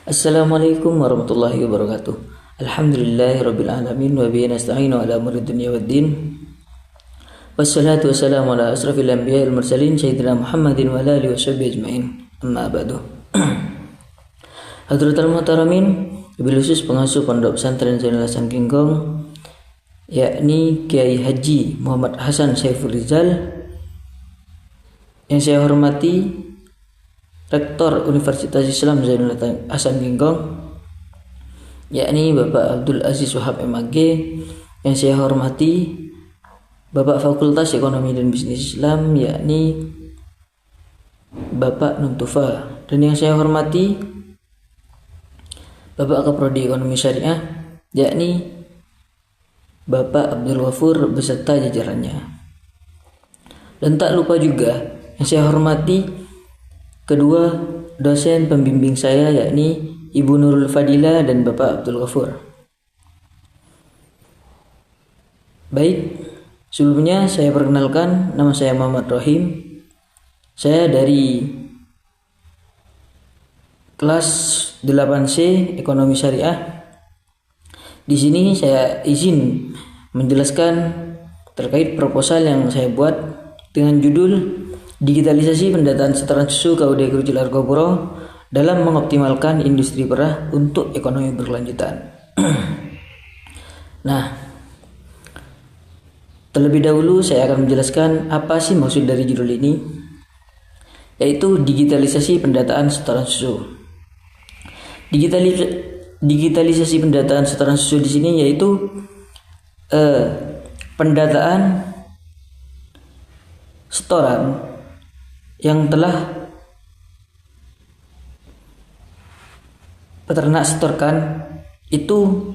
Assalamualaikum warahmatullahi wabarakatuh. Alhamdulillahirabbil alamin wa bihi nasta'inu ala umuri dunya waddin. Wassalatu wassalamu ala asrafil anbiya'i wal mursalin sayyidina Muhammadin wa ala alihi washabbihi ajmain. Amma ba'du. Hadratul muhtaramin, wabil khusus pengasuh Pondok Pesantren Zainul Hasan Kinggong, yakni Kiai Haji Muhammad Hasan Saiful Rizal, yang saya hormati Rektor Universitas Islam Zainul Hasan Kinggong, yakni Bapak Abdul Aziz Wahab MAG, yang saya hormati Bapak Fakultas Ekonomi dan Bisnis Islam, yakni Bapak Nuntufa, dan yang saya hormati Bapak Kaprodi Ekonomi Syariah, yakni Bapak Abdul Ghafur beserta jajarannya. Dan tak lupa juga yang saya hormati kedua dosen pembimbing saya, yakni Ibu Nurul Fadila dan Bapak Abdul Ghafur. Baik, sebelumnya saya perkenalkan, nama saya Muhammad Rohim. Saya dari kelas 8C Ekonomi Syariah. Di sini saya izin menjelaskan terkait proposal yang saya buat dengan judul Digitalisasi Pendataan Setoran Susu KUD Krucil Argopuro dalam mengoptimalkan industri perah untuk ekonomi berkelanjutan. Nah, terlebih dahulu saya akan menjelaskan apa sih maksud dari judul ini, yaitu digitalisasi pendataan setoran susu. Digitalisasi pendataan setoran susu di sini yaitu pendataan setoran yang telah peternak setorkan itu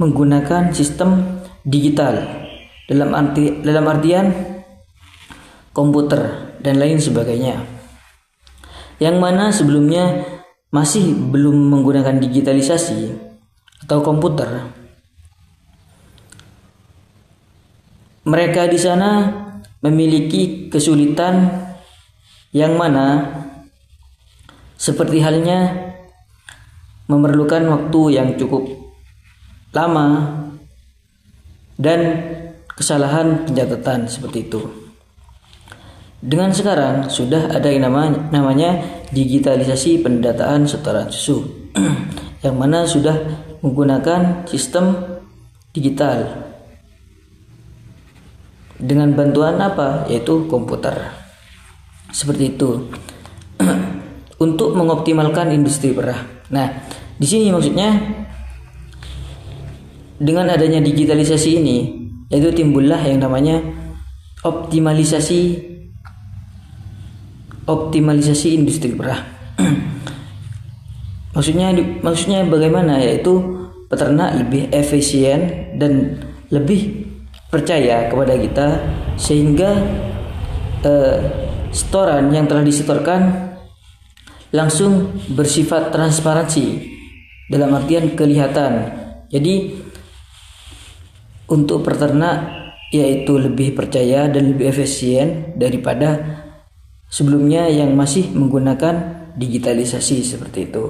menggunakan sistem digital dalam artian komputer dan lain sebagainya, yang mana sebelumnya masih belum menggunakan digitalisasi atau komputer. Mereka di sana memiliki kesulitan yang mana seperti halnya memerlukan waktu yang cukup lama dan kesalahan pencatatan seperti itu. Dengan sekarang sudah ada yang namanya digitalisasi pendataan setoran susu yang mana sudah menggunakan sistem digital dengan bantuan apa? Yaitu komputer. Seperti itu. Untuk mengoptimalkan industri perah. Nah, di sini maksudnya dengan adanya digitalisasi ini, yaitu timbullah yang namanya optimalisasi industri perah. Maksudnya bagaimana? Yaitu peternak lebih efisien dan lebih percaya kepada kita, sehingga setoran yang telah disetorkan langsung bersifat transparansi dalam artian kelihatan. Jadi untuk peternak yaitu lebih percaya dan lebih efisien daripada sebelumnya yang masih menggunakan digitalisasi seperti itu.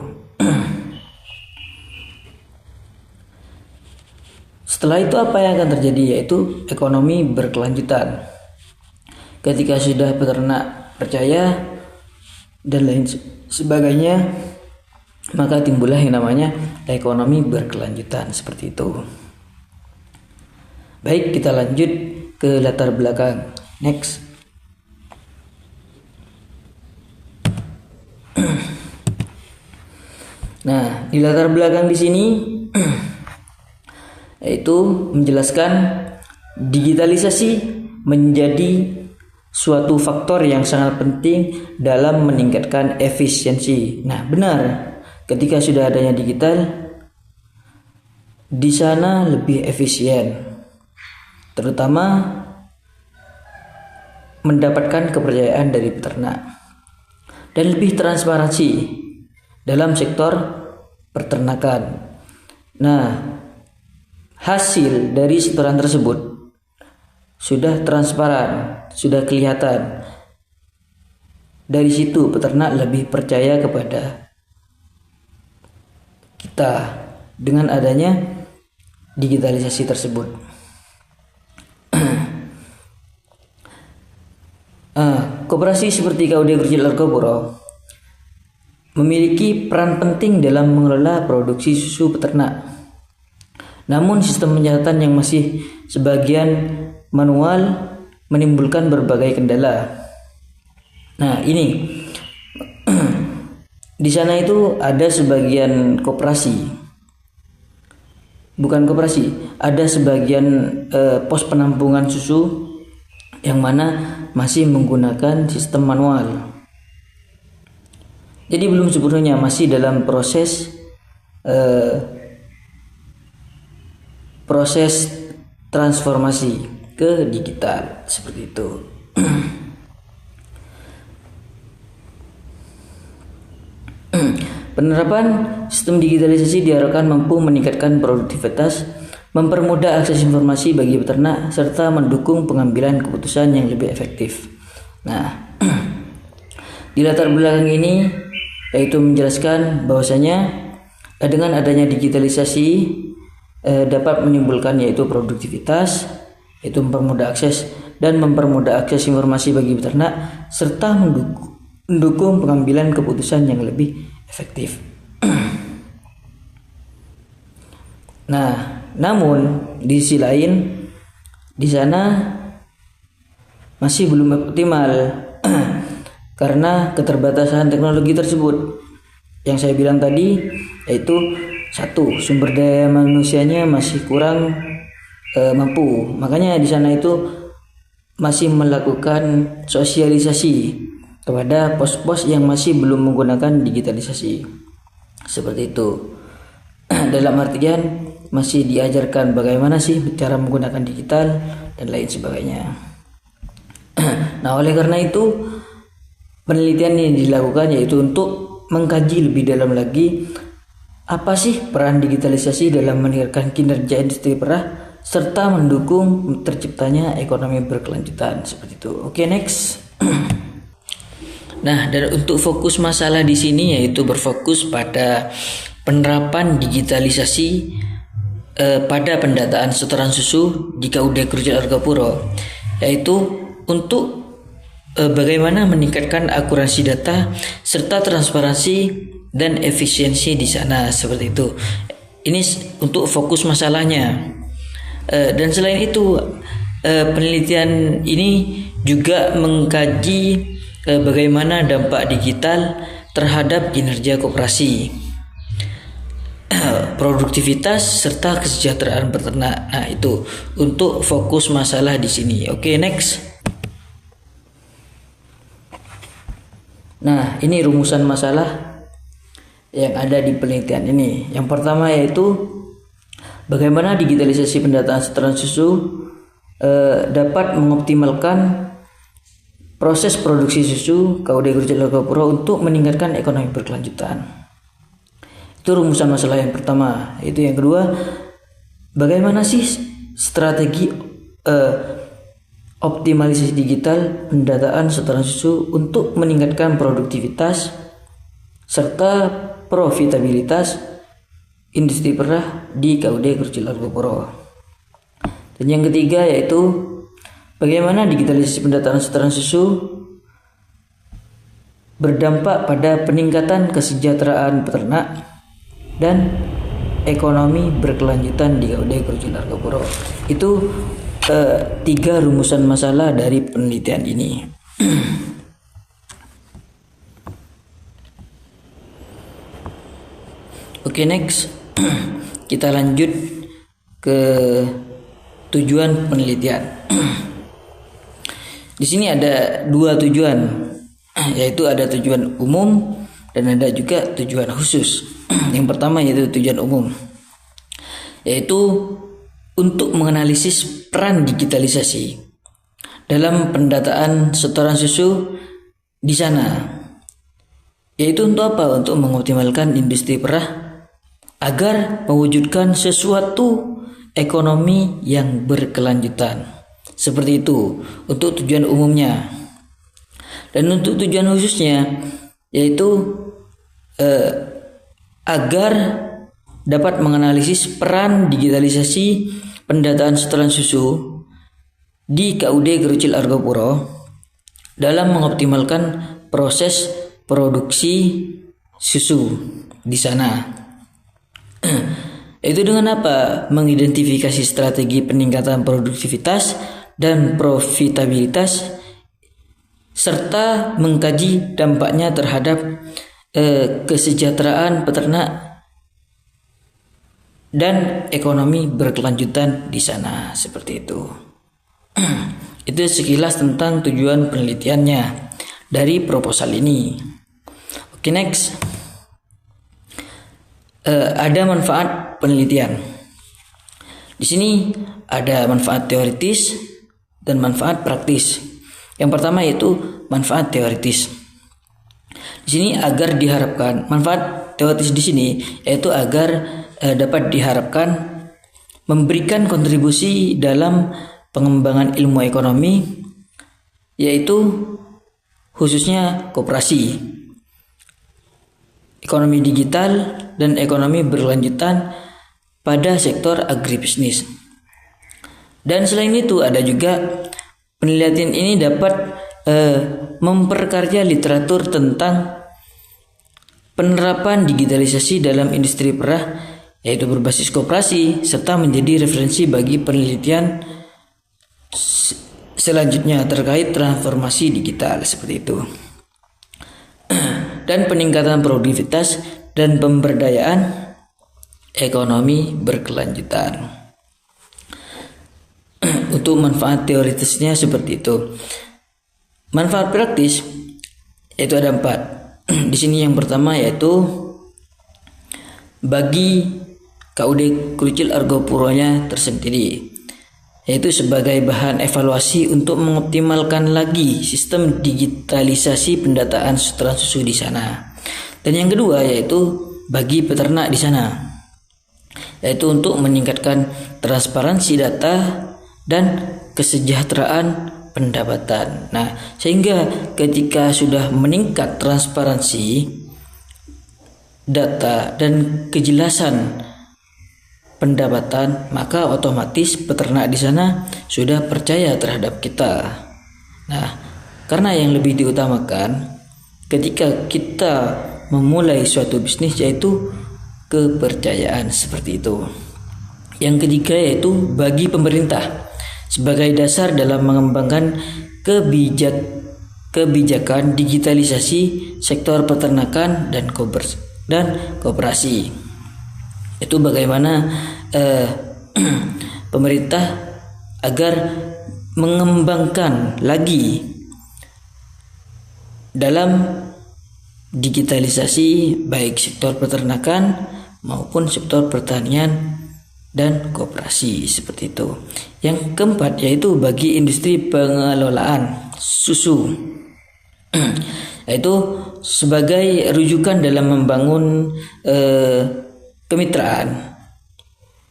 Setelah itu apa yang akan terjadi? Yaitu ekonomi berkelanjutan. Ketika sudah peternak percaya dan lain sebagainya, maka timbullah yang namanya ekonomi berkelanjutan seperti itu. Baik, kita lanjut ke latar belakang. Next. Nah, di latar belakang di sini yaitu menjelaskan digitalisasi menjadi suatu faktor yang sangat penting dalam meningkatkan efisiensi. Nah, benar, ketika sudah adanya digital, di sana lebih efisien, terutama mendapatkan kepercayaan dari peternak dan lebih transparansi dalam sektor peternakan. Nah, hasil dari setoran tersebut sudah transparan, sudah kelihatan. Dari situ peternak lebih percaya kepada tercipta dengan adanya digitalisasi tersebut. Koperasi seperti KUD Krucil Argopuro memiliki peran penting dalam mengelola produksi susu peternak. Namun sistem pencatatan yang masih sebagian manual menimbulkan berbagai kendala. Nah, ini di sana itu ada sebagian ada sebagian pos penampungan susu yang mana masih menggunakan sistem manual. Jadi belum sepenuhnya, masih dalam proses transformasi ke digital seperti itu. Penerapan sistem digitalisasi diharapkan mampu meningkatkan produktivitas, mempermudah akses informasi bagi peternak, serta mendukung pengambilan keputusan yang lebih efektif. Nah, di latar belakang ini yaitu menjelaskan bahwasanya dengan adanya digitalisasi dapat menimbulkan yaitu produktivitas, yaitu mempermudah akses informasi bagi peternak, serta mendukung pengambilan keputusan yang lebih efektif. Nah, namun di sisi lain di sana masih belum optimal karena keterbatasan teknologi tersebut yang saya bilang tadi, yaitu satu, sumber daya manusianya masih kurang mampu. Makanya di sana itu masih melakukan sosialisasi kepada pos-pos yang masih belum menggunakan digitalisasi seperti itu. Dalam artian masih diajarkan bagaimana sih cara menggunakan digital dan lain sebagainya. Nah, oleh karena itu penelitian yang dilakukan yaitu untuk mengkaji lebih dalam lagi apa sih peran digitalisasi dalam meningkatkan kinerja industri perah serta mendukung terciptanya ekonomi berkelanjutan seperti itu. Oke, next. Nah, dan untuk fokus masalah di sini yaitu berfokus pada penerapan digitalisasi pada pendataan setoran susu di KUD Krucil Argopuro, yaitu untuk bagaimana meningkatkan akurasi data serta transparansi dan efisiensi di sana seperti itu. Ini untuk fokus masalahnya. Dan selain itu penelitian ini juga mengkaji bagaimana dampak digital terhadap kinerja koperasi, produktivitas serta kesejahteraan peternak. Nah, itu untuk fokus masalah di sini. Oke, next. Nah, ini rumusan masalah yang ada di penelitian ini. Yang pertama yaitu bagaimana digitalisasi pendataan setoran susu dapat mengoptimalkan proses produksi susu KUD Krucil Argopuro untuk meningkatkan ekonomi berkelanjutan. Itu rumusan masalah yang pertama. Itu yang kedua, bagaimana sih strategi optimalisasi digital pendataan setoran susu untuk meningkatkan produktivitas serta profitabilitas industri perah di KUD Krucil Argopuro. Dan yang ketiga yaitu bagaimana digitalisasi pendataan setoran susu berdampak pada peningkatan kesejahteraan peternak dan ekonomi berkelanjutan di KUD Krucil Argopuro. Itu 3 rumusan masalah dari penelitian ini. Oke, next. Kita lanjut ke tujuan penelitian. Di sini ada 2 tujuan, yaitu ada tujuan umum dan ada juga tujuan khusus. Yang pertama yaitu tujuan umum, yaitu untuk menganalisis peran digitalisasi dalam pendataan setoran susu di sana. Yaitu untuk apa? Untuk mengoptimalkan industri perah agar mewujudkan sesuatu ekonomi yang berkelanjutan. Seperti itu untuk tujuan umumnya. Dan untuk tujuan khususnya yaitu agar dapat menganalisis peran digitalisasi pendataan setoran susu di KUD Kerucil Argopuro dalam mengoptimalkan proses produksi susu di sana. Itu dengan apa? Mengidentifikasi strategi peningkatan produktivitas dan profitabilitas serta mengkaji dampaknya terhadap kesejahteraan peternak dan ekonomi berkelanjutan di sana, seperti itu. Itu sekilas tentang tujuan penelitiannya dari proposal ini. Oke, next. Ada manfaat penelitian. Di sini ada manfaat teoritis dan manfaat praktis. Yang pertama yaitu manfaat teoritis. Di sini agar diharapkan manfaat teoritis di sini yaitu agar dapat diharapkan memberikan kontribusi dalam pengembangan ilmu ekonomi, yaitu khususnya koperasi, ekonomi digital, dan ekonomi berkelanjutan pada sektor agribisnis. Dan selain itu ada juga penelitian ini dapat memperkarya literatur tentang penerapan digitalisasi dalam industri perah, yaitu berbasis koperasi, serta menjadi referensi bagi penelitian selanjutnya terkait transformasi digital, seperti itu. Dan peningkatan produktivitas dan pemberdayaan ekonomi berkelanjutan. Untuk manfaat teoritisnya seperti itu. Manfaat praktis yaitu ada 4. Di sini yang pertama yaitu bagi KUD Kerucil Argopuro-nya tersendiri, yaitu sebagai bahan evaluasi untuk mengoptimalkan lagi sistem digitalisasi pendataan setoran susu di sana. Dan yang kedua yaitu bagi peternak di sana, yaitu untuk meningkatkan transparansi data dan kesejahteraan pendapatan. Nah, sehingga ketika sudah meningkat transparansi data dan kejelasan pendapatan, maka otomatis peternak di sana sudah percaya terhadap kita. Nah, karena yang lebih diutamakan ketika kita memulai suatu bisnis yaitu kepercayaan, seperti itu. Yang ketiga yaitu bagi pemerintah sebagai dasar dalam mengembangkan kebijakan digitalisasi sektor peternakan dan koperasi. Itu bagaimana pemerintah agar mengembangkan lagi dalam digitalisasi baik sektor peternakan maupun sektor pertanian dan koperasi, seperti itu. Yang keempat yaitu bagi industri pengelolaan susu, yaitu sebagai rujukan dalam membangun kemitraan,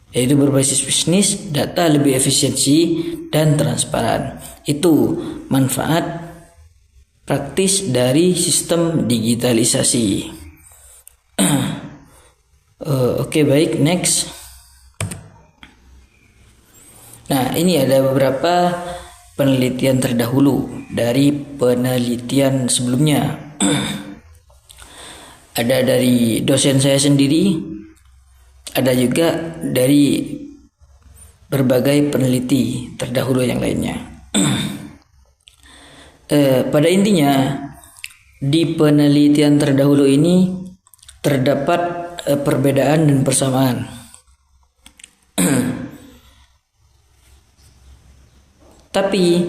yaitu berbasis bisnis, data lebih efisiensi dan transparan. Itu manfaat praktis dari sistem digitalisasi. Oke, baik, next. Nah, ini ada beberapa penelitian terdahulu dari penelitian sebelumnya. Ada dari dosen saya sendiri, ada juga dari berbagai peneliti terdahulu yang lainnya. Pada intinya di penelitian terdahulu ini terdapat perbedaan dan persamaan. Tapi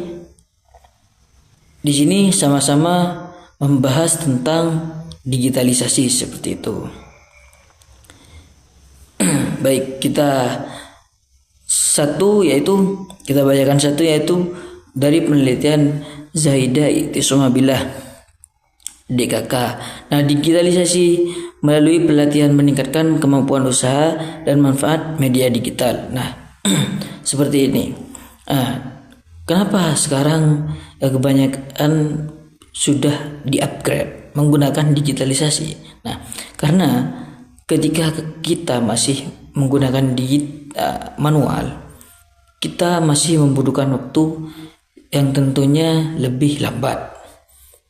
di sini sama-sama membahas tentang digitalisasi, seperti itu. Baik, kita bacakan satu yaitu dari penelitian Zahidah Iktisomabila DKK. Nah, digitalisasi melalui pelatihan meningkatkan kemampuan usaha dan manfaat media digital. Nah, seperti ini. Kenapa sekarang kebanyakan sudah di-upgrade menggunakan digitalisasi? Nah, karena ketika kita masih menggunakan manual, kita masih membutuhkan waktu yang tentunya lebih lambat,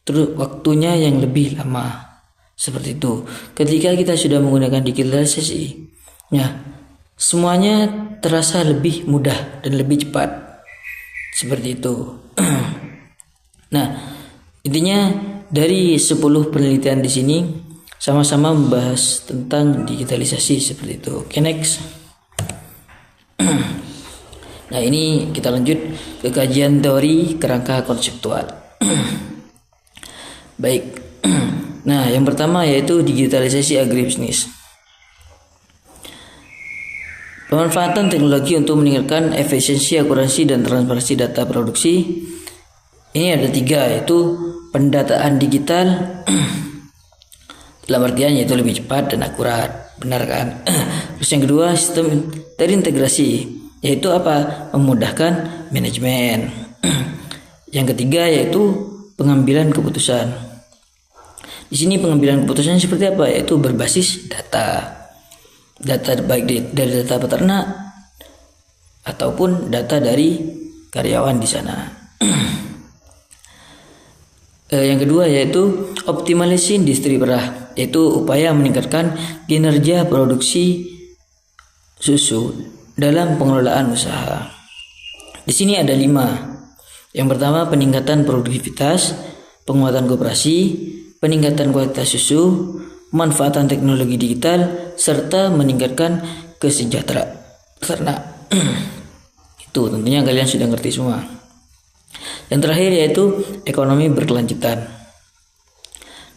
terus waktunya yang lebih lama. Seperti itu. Ketika kita sudah menggunakan digitalisasi, ya semuanya terasa lebih mudah dan lebih cepat. Seperti itu. Nah, intinya dari 10 penelitian di sini sama-sama membahas tentang digitalisasi seperti itu. Oke, next. Nah, ini kita lanjut ke kajian teori kerangka konseptual. Baik. Nah, yang pertama yaitu digitalisasi agribisnis. Pemanfaatan teknologi untuk meningkatkan efisiensi, akurasi, dan transparansi data produksi. Ini ada 3, yaitu pendataan digital dalam artian yaitu lebih cepat dan akurat, benar kan? Terus yang kedua, sistem terintegrasi, yaitu apa? Memudahkan manajemen. Yang ketiga yaitu pengambilan keputusan. Di sini pengambilan keputusan seperti apa? Yaitu berbasis data baik dari data peternak ataupun data dari karyawan di sana. Yang kedua yaitu optimalisasi industri perah, yaitu upaya meningkatkan kinerja produksi susu dalam pengelolaan usaha. Di sini ada 5. Yang pertama, peningkatan produktivitas, penguatan koperasi, peningkatan kualitas susu, pemanfaatan teknologi digital, serta meningkatkan kesejahteraan ternak. Itu tentunya kalian sudah ngerti semua. Yang terakhir yaitu ekonomi berkelanjutan.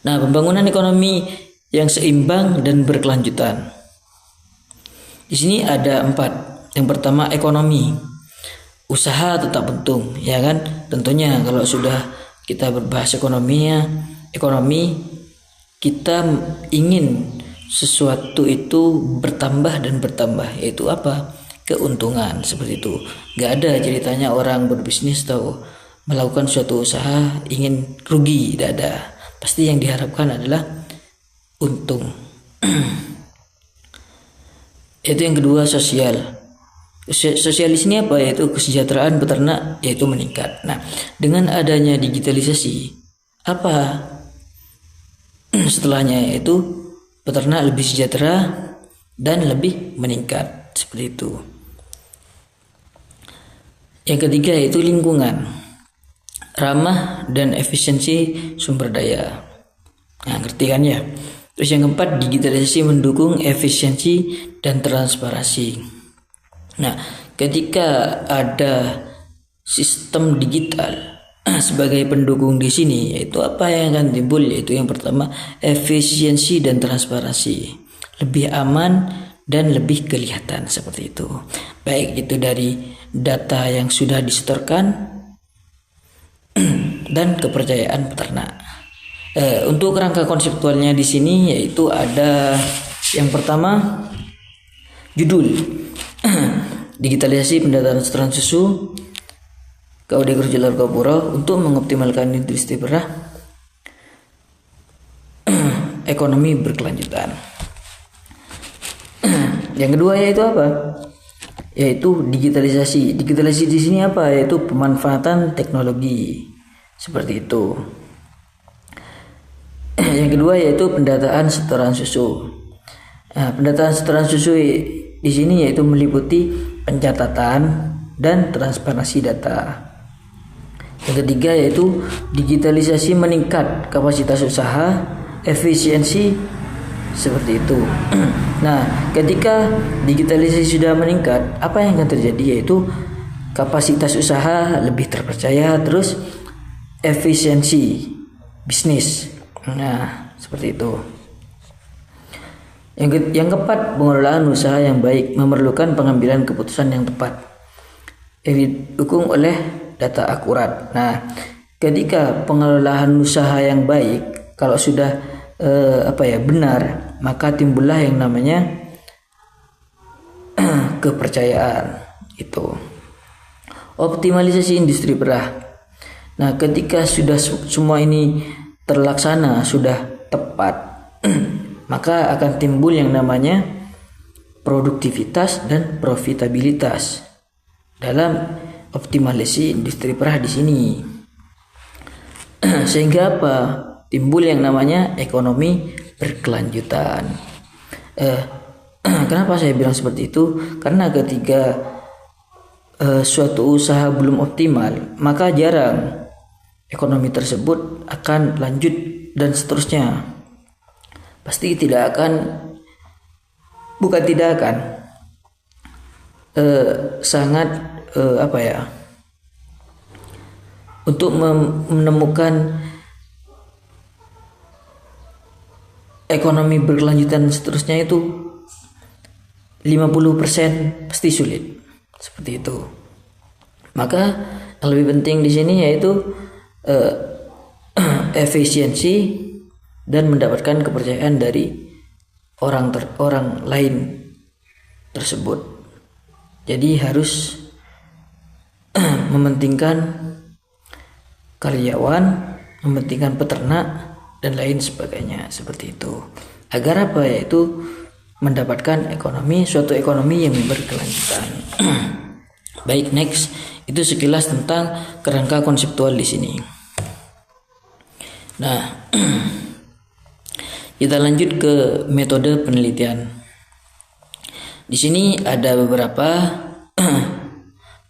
Nah, pembangunan ekonomi yang seimbang dan berkelanjutan. Di sini ada 4. Yang pertama, ekonomi. Usaha tetap untung, ya kan? Tentunya kalau sudah kita berbahas ekonomi, kita ingin sesuatu itu bertambah dan bertambah, yaitu apa? Keuntungan, seperti itu. Gak ada ceritanya orang berbisnis atau melakukan suatu usaha ingin rugi, tidak ada. Pasti yang diharapkan adalah untung. Itu yang kedua, sosial. Sosial di sini apa? Yaitu kesejahteraan peternak, yaitu meningkat. Nah, dengan adanya digitalisasi, apa setelahnya? Yaitu peternak lebih sejahtera dan lebih meningkat, seperti itu. Yang ketiga yaitu lingkungan, ramah dan efisiensi sumber daya. Nah, ngerti kan ya? Terus yang keempat, digitalisasi mendukung efisiensi dan transparansi. Nah, ketika ada sistem digital sebagai pendukung di sini, yaitu apa yang akan timbul? Yaitu yang pertama, efisiensi dan transparansi, lebih aman dan lebih kelihatan, seperti itu. Baik itu dari data yang sudah disetorkan dan kepercayaan peternak. Untuk kerangka konseptualnya di sini yaitu ada yang pertama, judul digitalisasi pendataan setoran susu KUD Kurjular Kapuro untuk mengoptimalkan industri perah ekonomi berkelanjutan. Yang kedua yaitu apa? Yaitu digitalisasi. Digitalisasi di sini apa? Yaitu pemanfaatan teknologi, seperti itu. Yang kedua yaitu pendataan setoran susu. Nah, pendataan setoran susu di sini yaitu meliputi pencatatan dan transparansi data. Yang ketiga yaitu digitalisasi meningkat kapasitas usaha, efisiensi, seperti itu. Nah, ketika digitalisasi sudah meningkat, apa yang akan terjadi? Yaitu kapasitas usaha lebih terpercaya, terus efisiensi bisnis. Nah, seperti itu. Yang keempat, pengelolaan usaha yang baik memerlukan pengambilan keputusan yang tepat yang didukung oleh data akurat. Nah, ketika pengelolaan usaha yang baik, kalau sudah benar, maka timbullah yang namanya kepercayaan. Itu optimalisasi industri perah. Nah, ketika sudah semua ini terlaksana, sudah tepat, maka akan timbul yang namanya produktivitas dan profitabilitas dalam optimalisasi industri perah di sini. Sehingga apa? Timbul yang namanya ekonomi berkelanjutan. Kenapa saya bilang seperti itu? Karena ketika suatu usaha belum optimal, maka jarang ekonomi tersebut akan lanjut dan seterusnya. Pasti tidak akan, bukan tidak akan, sangat untuk menemukan ekonomi berkelanjutan seterusnya itu 50% pasti sulit. Seperti itu. Maka yang lebih penting di sini yaitu efisiensi dan mendapatkan kepercayaan dari orang lain tersebut. Jadi harus mementingkan karyawan, mementingkan peternak dan lain sebagainya, seperti itu. Agar apa? Yaitu mendapatkan suatu ekonomi yang berkelanjutan. Baik, next, itu sekilas tentang kerangka konseptual di sini. Nah, kita lanjut ke metode penelitian. Di sini ada beberapa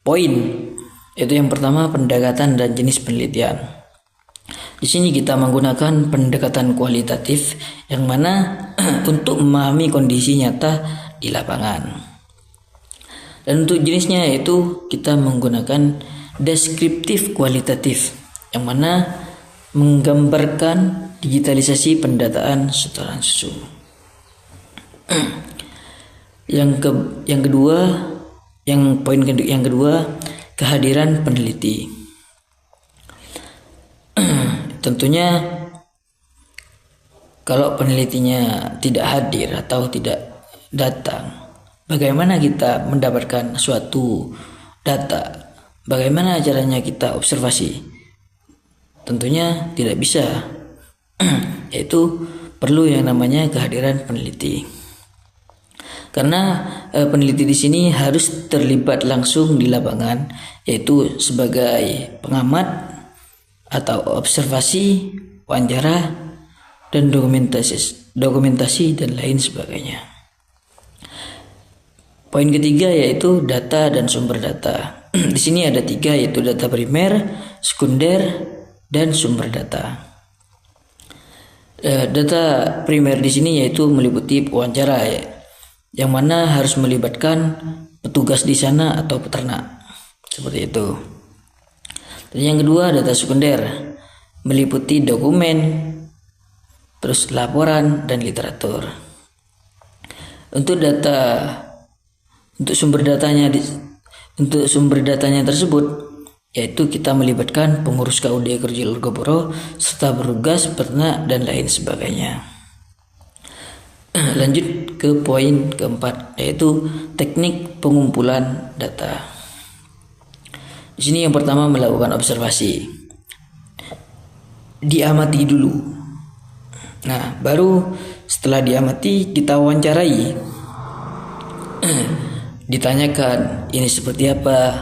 poin. Yaitu yang pertama, pendekatan dan jenis penelitian. Di sini kita menggunakan pendekatan kualitatif yang mana untuk memahami kondisi nyata di lapangan. Dan untuk jenisnya yaitu kita menggunakan deskriptif kualitatif yang mana menggambarkan digitalisasi pendataan setoran susu. Yang kedua, kehadiran peneliti. Tentunya kalau penelitinya tidak hadir atau tidak datang, bagaimana kita mendapatkan suatu data? Bagaimana caranya kita observasi? Tentunya tidak bisa. Yaitu perlu yang namanya kehadiran peneliti. Karena peneliti di sini harus terlibat langsung di lapangan, yaitu sebagai pengamat atau observasi, wawancara, dan dokumentasi dan lain sebagainya. Poin ketiga yaitu data dan sumber data. Di sini ada 3, yaitu data primer, sekunder, dan sumber data. Data primer di sini yaitu meliputi wawancara, yang mana harus melibatkan petugas di sana atau peternak, seperti itu. Dan yang kedua, data sekunder meliputi dokumen, terus laporan dan literatur. Untuk sumber datanya tersebut, yaitu kita melibatkan pengurus KUD Kerjil Urgopuro serta petugas peternak dan lain sebagainya. Lanjut ke poin keempat, yaitu teknik pengumpulan data. Di sini yang pertama, melakukan observasi. Diamati dulu. Nah, baru setelah diamati kita wawancarai. Ditanyakan ini seperti apa,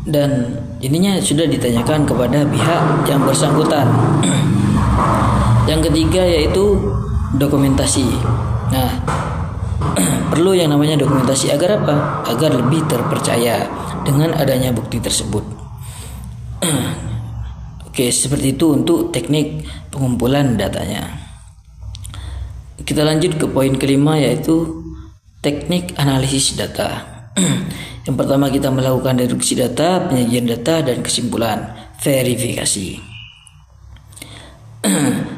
dan ininya sudah ditanyakan kepada pihak yang bersangkutan. Yang ketiga yaitu dokumentasi. Nah, perlu yang namanya dokumentasi agar apa? Agar lebih terpercaya dengan adanya bukti tersebut. Oke, seperti itu untuk teknik pengumpulan datanya. Kita lanjut ke poin kelima, yaitu teknik analisis data. Yang pertama, kita melakukan deduksi data, penyajian data, dan kesimpulan verifikasi.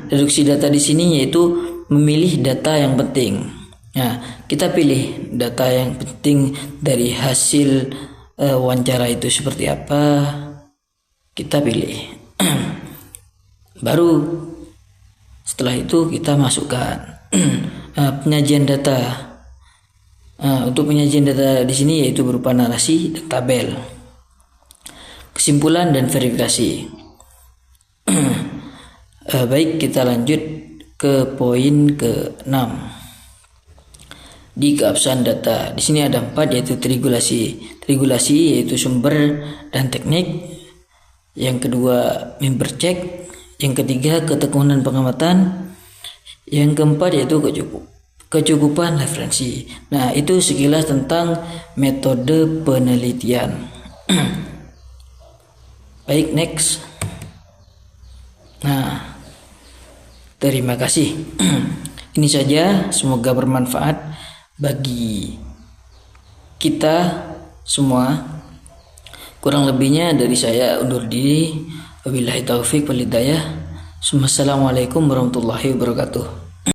Deduksi data di sini yaitu memilih data yang penting. Nah, kita pilih data yang penting dari hasil wawancara itu seperti apa, kita pilih. Baru setelah itu kita masukkan penyajian data. Untuk penyajian data di sini yaitu berupa narasi dan tabel, kesimpulan dan verifikasi. Baik, kita lanjut ke poin ke-6 di keabsahan data. Di sini ada 4, yaitu regulasi yaitu sumber dan teknik. Yang kedua, member check. Yang ketiga, ketekunan pengamatan. Yang keempat yaitu kecukupan referensi. Nah, itu sekilas tentang metode penelitian. Baik, next. Nah, terima kasih. Ini saja, semoga bermanfaat bagi kita semua. Kurang lebihnya dari saya undur diri. Wabillahi taufik wal hidayah. Assalamualaikum warahmatullahi wabarakatuh.